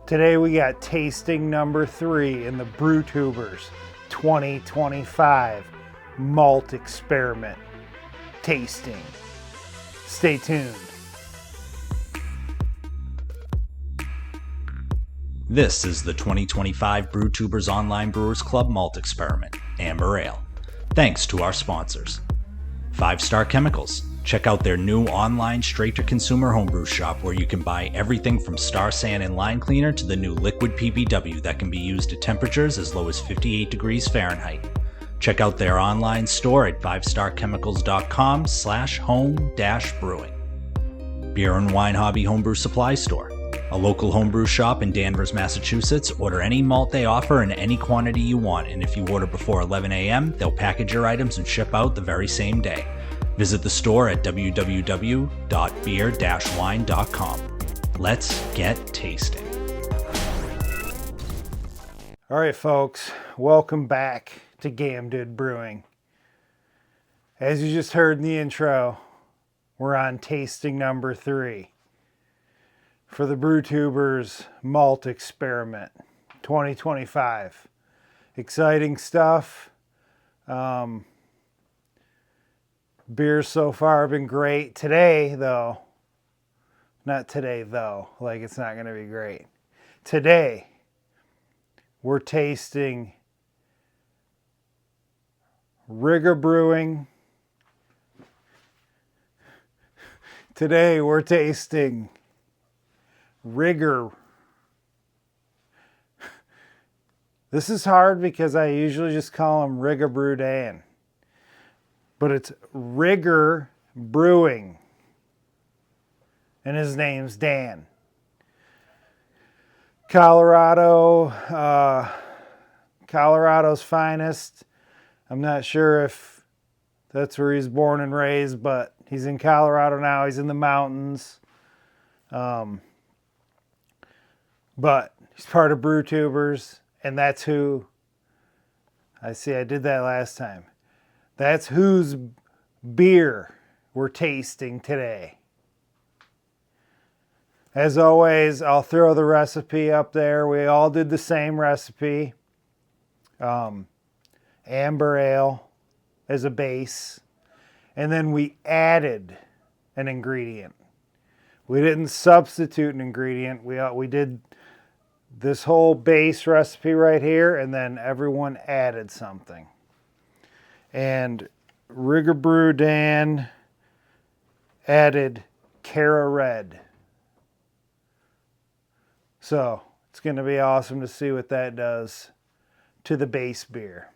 Today we got tasting number 3 in the BrewTubers 2025 Malt Experiment Tasting. Stay tuned. This is the 2025 BrewTubers Online Brewers Club Malt Experiment, Amber Ale. Thanks to our sponsors. 5 Star Chemicals. Check out their new online straight-to-consumer homebrew shop where you can buy everything from Star San and line cleaner to the new liquid PBW that can be used at temperatures as low as 58 degrees Fahrenheit. Check out their online store at 5starchemicals.com/home-brewing. Beer and Wine Hobby Homebrew Supply Store. A local homebrew shop in Danvers, Massachusetts. Order any malt they offer in any quantity you want, and if you order before 11 a.m., they'll package your items and ship out the very same day. Visit the store at www.beer-wine.com. Let's get tasting. All right, folks, welcome back to Gamdid Brewing. As you just heard in the intro, we're on tasting number 3 for the BrewTubers Malt Experiment 2025. Exciting stuff. Beers so far have been great. Today, though, not today, though, like it's not going to be great. Today, we're tasting Rigor Brewing. Today, we're tasting Rigor. This is hard because I usually just call him Rigor Brew Dan. But it's Rigor Brewing. And his name's Dan. Colorado's finest. I'm not sure if that's where he's born and raised, but he's in Colorado now. He's in the mountains. But he's part of BrewTubers, and that's who, I did that last time. That's whose beer we're tasting today. As always, I'll throw the recipe up there. We all did the same recipe. Amber Ale as a base. And then we added an ingredient. We didn't substitute an ingredient. We did this whole base recipe right here, and then everyone added something. And Rigor Brew Dan added CaraRed. So it's going to be awesome to see what that does to the base beer.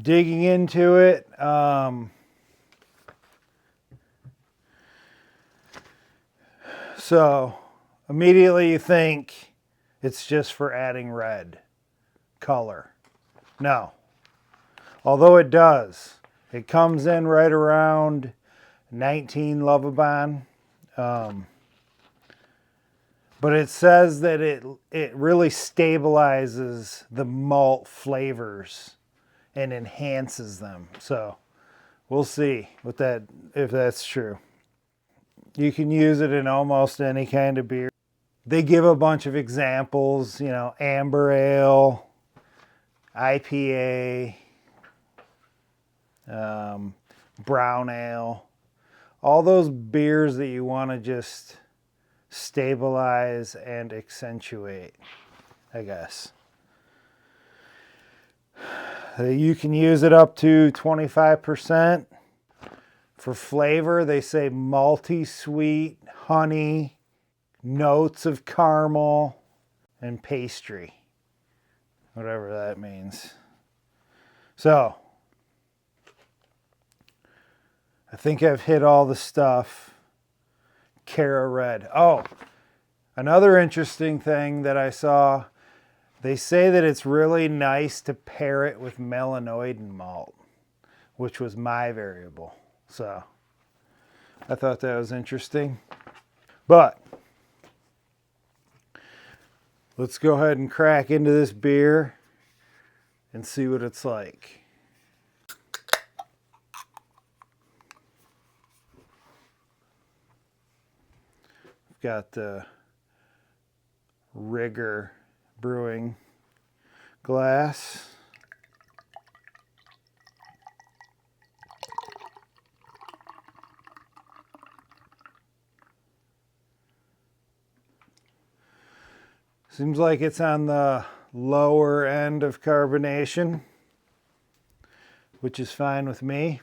Digging into it, so immediately you think it's just for adding red color. No. Although it does. It comes in right around 19 Lovabon. But it says that it really stabilizes the malt flavors and enhances them. So we'll see if that's true. You can use it in almost any kind of beer. They give a bunch of examples, amber ale, IPA, brown ale, all those beers that you want to just stabilize and accentuate, I guess. You can use it up to 25%. For flavor, they say malty, sweet, honey, notes of caramel, and pastry. Whatever that means. So, I think I've hit all the stuff. CaraRed. Oh, another interesting thing that I saw, they say that it's really nice to pair it with melanoidin malt, which was my variable. So, I thought that was interesting. But, let's go ahead and crack into this beer and see what it's like. Got the Rigger Brewing glass. Seems like it's on the lower end of carbonation, which is fine with me.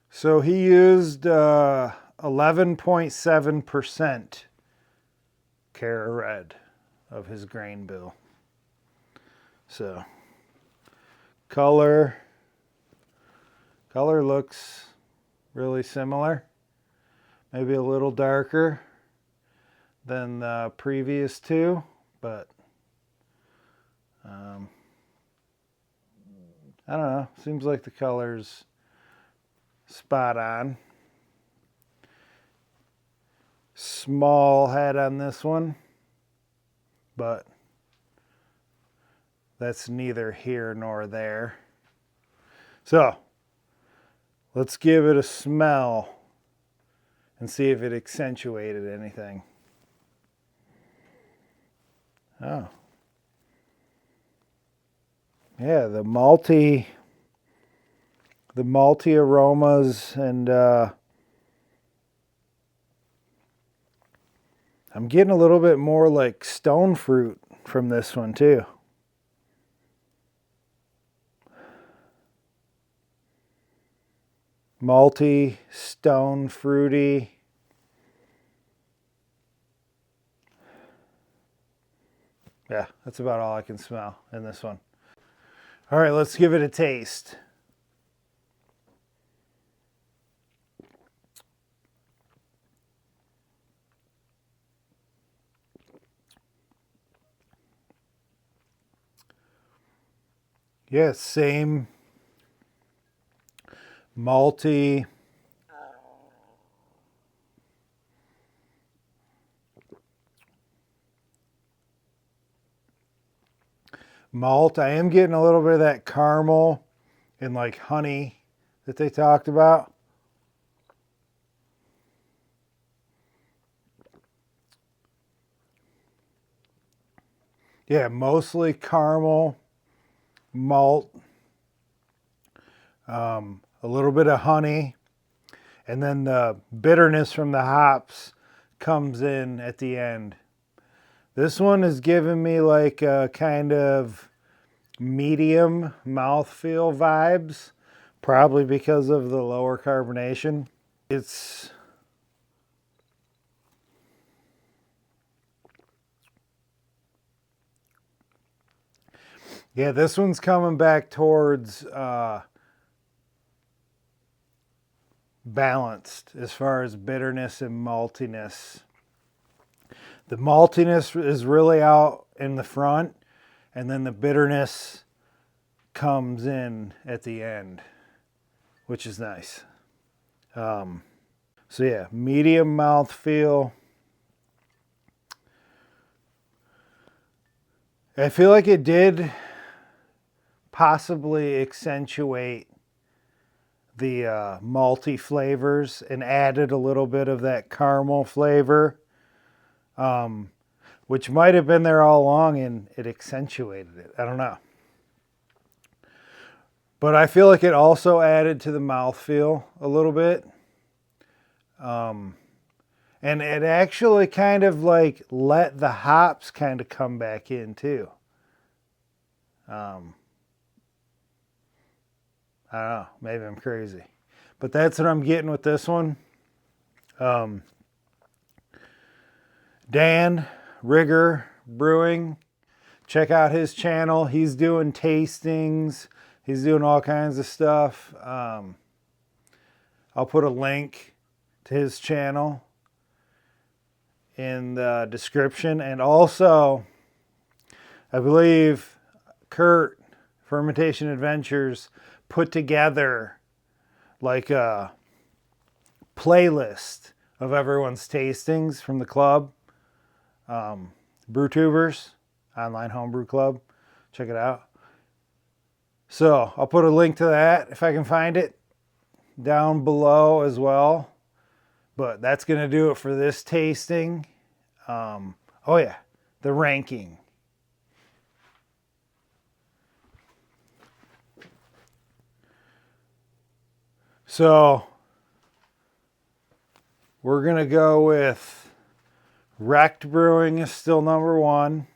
So he used 11.7% CaraRed of his grain bill. So color looks really similar, maybe a little darker than the previous two, but I don't know, seems like the color's spot on. Small head on this one, but that's neither here nor there. So let's give it a smell and see if it accentuated anything. Oh. Yeah, the malty aromas, and I'm getting a little bit more like stone fruit from this one too. Malty, stone fruity. Yeah, that's about all I can smell in this one. All right, let's give it a taste. Yeah, same malty. Malt. I am getting a little bit of that caramel and like honey that they talked about. Yeah, mostly caramel, malt, a little bit of honey, and then the bitterness from the hops comes in at the end. This one is giving me like a kind of medium mouthfeel vibes, probably because of the lower carbonation. Yeah, this one's coming back towards balanced as far as bitterness and maltiness. The maltiness is really out in the front, and then the bitterness comes in at the end, which is nice. So yeah, medium mouthfeel. I feel like it did possibly accentuate the malty flavors and added a little bit of that caramel flavor, which might have been there all along and it accentuated it. I don't know. But I feel like it also added to the mouthfeel a little bit. And it actually kind of like let the hops kind of come back in too. I don't know, maybe I'm crazy. But that's what I'm getting with this one. Dan Rigger Brewing, check out his channel. He's doing tastings. He's doing all kinds of stuff. I'll put a link to his channel in the description. And also, I believe Kurt, Fermentation Adventures, put together like a playlist of everyone's tastings from the club. BrewTubers, online homebrew club. Check it out. So I'll put a link to that if I can find it down below as well. But that's going to do it for this tasting. Oh yeah, the ranking. So we're going to go with Wrecked Brewing is still number 1.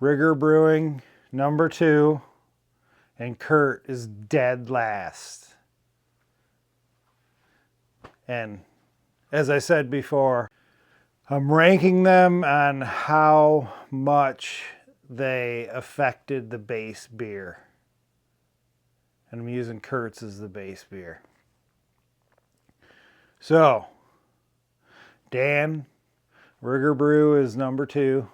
Rigger Brewing number 2. And Kurt is dead last. And as I said before, I'm ranking them on how much they affected the base beer. And I'm using Kurt's as the base beer. So, Dan, Rigger Brew is number 2.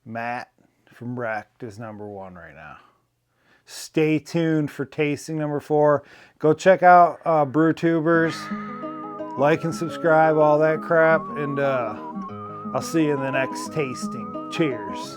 Matt from Wrecked is number 1 right now. Stay tuned for tasting number 4. Go check out BrewTubers. Like and subscribe, all that crap. And I'll see you in the next tasting. Cheers.